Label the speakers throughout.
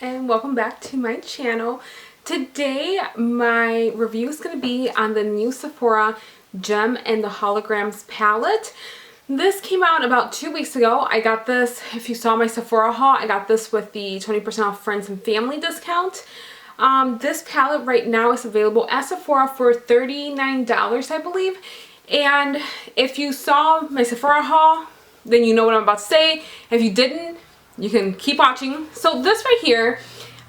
Speaker 1: and welcome back to my channel. Today my review is going to be on the new Sephora Gem and the Holograms palette. This came out about 2 weeks ago. I got this, if you saw my Sephora haul, I got this with the 20% off friends and family discount. This palette right now is available at Sephora for $39, I believe. And if you saw my Sephora haul, then you know what I'm about to say. If you didn't, you can keep watching. So this right here,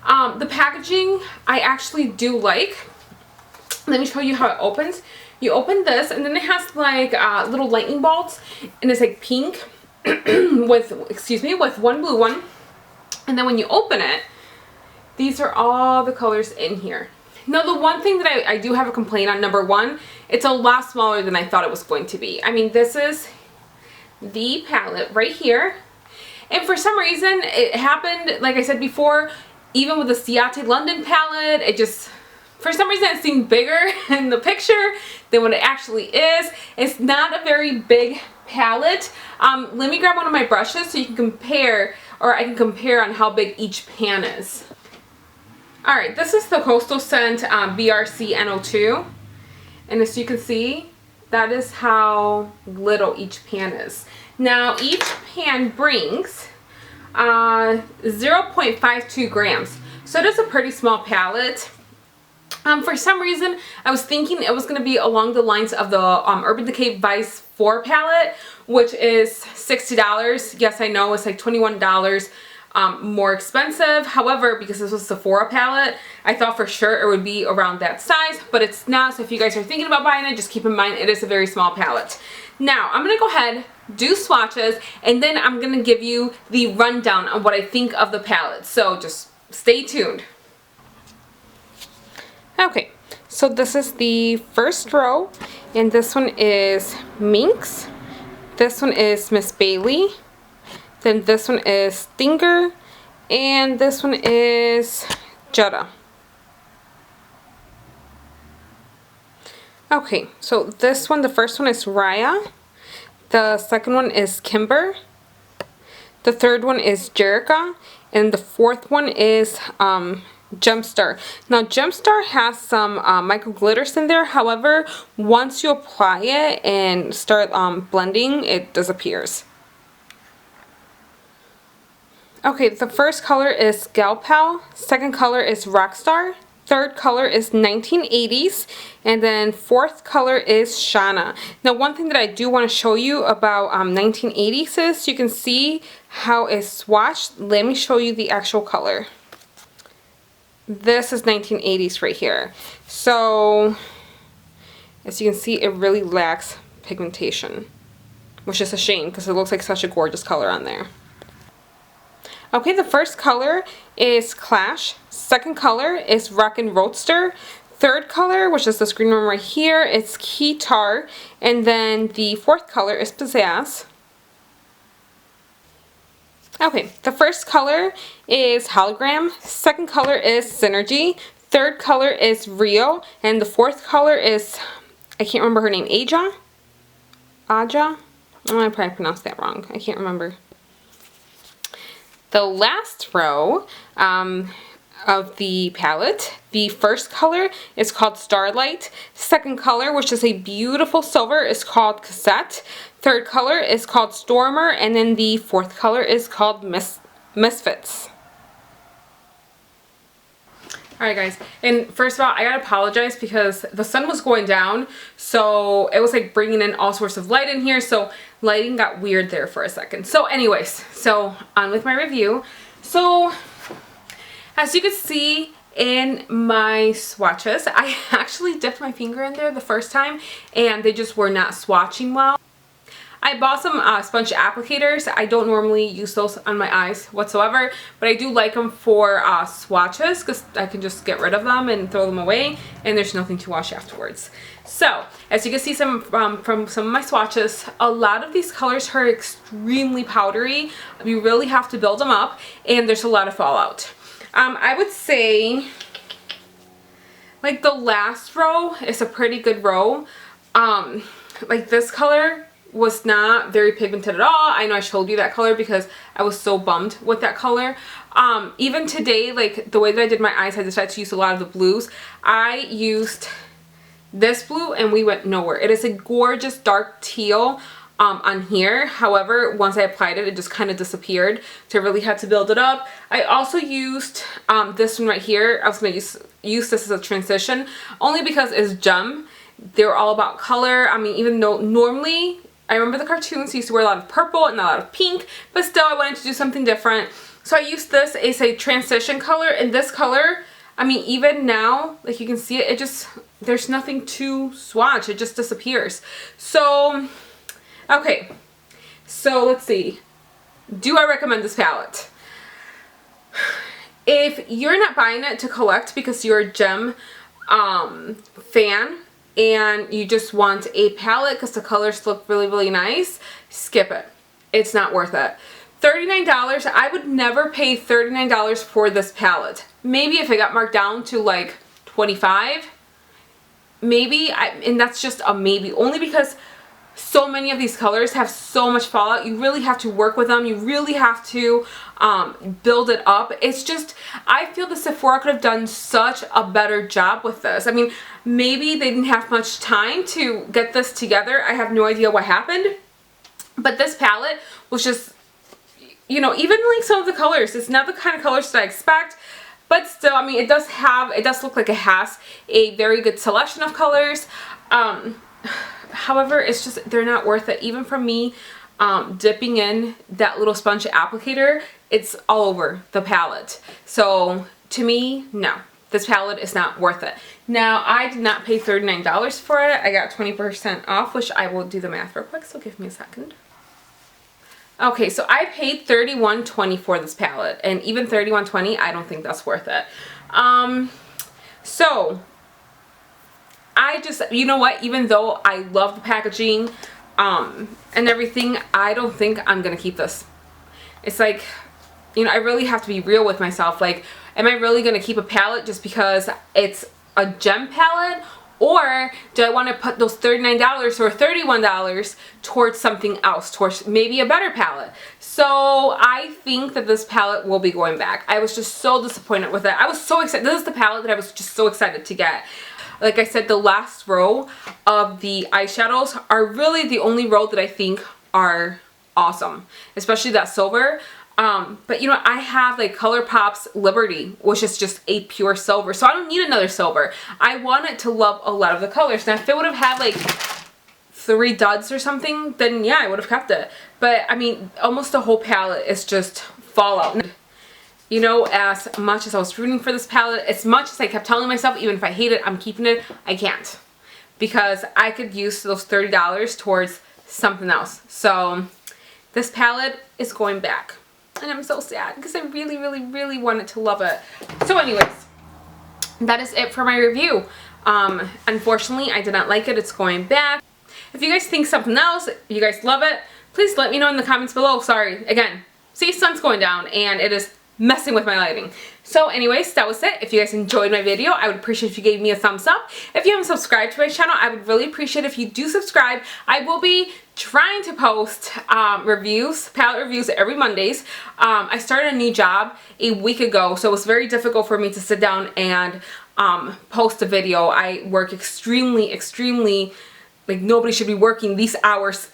Speaker 1: the packaging I actually do like. Let me show you how it opens. You open this and then it has like little lightning bolts, and it's like pink with, with one blue one. And then when you open it, these are all the colors in here. Now the one thing that I do have a complaint on, number one, it's a lot smaller than I thought it was going to be. I mean, this is the palette right here. And for some reason, it happened, like I said before, even with the Ciate London palette, it just, for some reason, it seemed bigger in the picture than what it actually is. It's not a very big palette. Let me grab one of my brushes so you can compare, or I can compare on how big each pan is. Alright, this is the Coastal Scent BRC NO2. And as you can see, that is how little each pan is. Now each pan brings 0.52 grams. So it is a pretty small palette. For some reason, I was thinking it was going to be along the lines of the Urban Decay Vice 4 palette, which is $60. Yes, I know it's like $21 more expensive. However, because this was a Sephora palette, I thought for sure it would be around that size, but it's not. So if you guys are thinking about buying it, just keep in mind it is a very small palette. Now, I'm going to go ahead, do swatches, and then I'm going to give you the rundown on what I think of the palette. So just stay tuned. Okay, so this is the first row, and this one is Minx. This one is Miss Bailey. Then this one is Stinger, and this one is Jutta. Okay, so this one, the first one is Raya. The second one is Kimber. The third one is Jerica. And the fourth one is Gemstar. Now Gemstar has some micro glitters in there. However, once you apply it and start blending, it disappears. Okay, the first color is Gal Pal. Second color is Rockstar. Third color is 1980s, and then fourth color is Shana. Now one thing that I do want to show you about 1980s is you can see how it's swatched. Let me show you the actual color. This is 1980s right here. So as you can see, it really lacks pigmentation, which is a shame because it looks like such a gorgeous color on there. Okay, the first color is Clash. Second color is Rockin Roaster. Third color, which is this green one right here, it's Keytar. And then the fourth color is Pizzazz. Okay, the first color is Hologram. Second color is Synergy. Third color is Rio. And the fourth color is, I can't remember her name, Aja? Aja? Oh, I probably pronounced that wrong. I can't remember. The last row of the palette, the first color is called Starlight. Second color, which is a beautiful silver, is called Cassette. Third color is called Stormer, and then the fourth color is called Misfits. Alright guys, and first of all, I gotta apologize because the sun was going down, so it was like bringing in all sorts of light in here, so lighting got weird there for a second. So anyways, so on with my review. So as you can see in my swatches, I actually dipped my finger in there the first time and they just were not swatching well. I bought some sponge applicators. I don't normally use those on my eyes whatsoever, but I do like them for swatches because I can just get rid of them and throw them away and there's nothing to wash afterwards. So as you can see from some of my swatches, a lot of these colors are extremely powdery. You really have to build them up and there's a lot of fallout. I would say like the last row is a pretty good row. Like this color was not very pigmented at all. I know I showed you that color because I was so bummed with that color. Even today, like the way that I did my eyes, I decided to use a lot of the blues. I used this blue and we went nowhere. It is a gorgeous dark teal on here. However, once I applied it, it just kind of disappeared. So I really had to build it up. I also used this one right here. I was going to use this as a transition only because it's gem. They're all about color. I mean, even though normally I remember the cartoons used to wear a lot of purple and a lot of pink, but still I wanted to do something different. So I used this as a transition color, and this color, I mean, even now, like you can see it, it just, there's nothing to swatch. It just disappears. So, okay. So let's see. Do I recommend this palette? If you're not buying it to collect because you're a gem fan, and you just want a palette because the colors look really, really nice, skip it. It's not worth it. $39, I would never pay $39 for this palette. Maybe if it got marked down to like $25, maybe, and that's just a maybe, only because so many of these colors have so much fallout. You really have to work with them. You really have to build it up. It's just, I feel the Sephora could have done such a better job with this. I mean, maybe they didn't have much time to get this together. I have no idea what happened. But this palette was just, you know, even like some of the colors, it's not the kind of colors that I expect. But still, I mean, it does look like it has a very good selection of colors. However, it's just, they're not worth it. Even for me, dipping in that little sponge applicator, it's all over the palette. So to me, no, this palette is not worth it. Now, I did not pay $39 for it. I got 20% off, which I will do the math real quick, so give me a second. Okay, so I paid $31.20 for this palette, and even $31.20, I don't think that's worth it. So I just, you know what, even though I love the packaging and everything, I don't think I'm gonna keep this. It's like, you know, I really have to be real with myself. Like, am I really gonna keep a palette just because it's a gem palette? Or do I want to put those $39 or $31 towards something else, towards maybe a better palette? So I think that this palette will be going back. I was just so disappointed with it. I was so excited. This is the palette that I was just so excited to get. Like I said, the last row of the eyeshadows are really the only row that I think are awesome, especially that silver. But you know, I have like ColourPop's Liberty, which is just a pure silver, so I don't need another silver. I wanted to love a lot of the colors. Now if it would have had like 3 duds or something, then yeah, I would have kept it. But I mean, almost the whole palette is just fallout. You know, as much as I was rooting for this palette, as much as I kept telling myself, even if I hate it, I'm keeping it, I can't. Because I could use those $30 towards something else. So this palette is going back. And I'm so sad because I really, really, really wanted to love it. So anyways, that is it for my review. Unfortunately, I did not like it. It's going back. If you guys think something else, if you guys love it, please let me know in the comments below. Sorry, again, see, sun's going down and it is messing with my lighting. So anyways, that was it. If you guys enjoyed my video, I would appreciate if you gave me a thumbs up. If you haven't subscribed to my channel, I would really appreciate if you do subscribe. I will be trying to post reviews, palette reviews every Mondays. I started a new job a week ago, so it was very difficult for me to sit down and post a video. I work extremely, like nobody should be working these hours,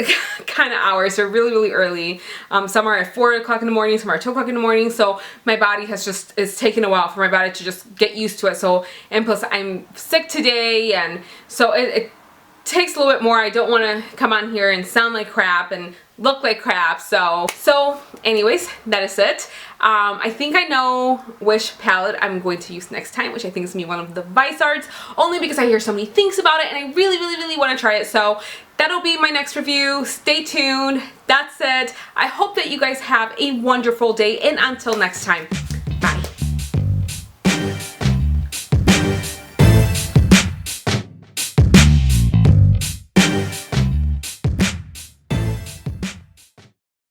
Speaker 1: kind of hours. They're really, really early. Some are at 4 o'clock in the morning, some are at 2 o'clock in the morning. So my body has just, it's taken a while for my body to just get used to it. So, and plus I'm sick today, and so it takes a little bit more. I don't want to come on here and sound like crap and look like crap. So anyways, that is it. I think I know which palette I'm going to use next time, which I think is going to be one of the Vice Arts, only because I hear so many things about it and I really, really, really want to try it. So that'll be my next review. Stay tuned. That's it. I hope that you guys have a wonderful day, and until next time.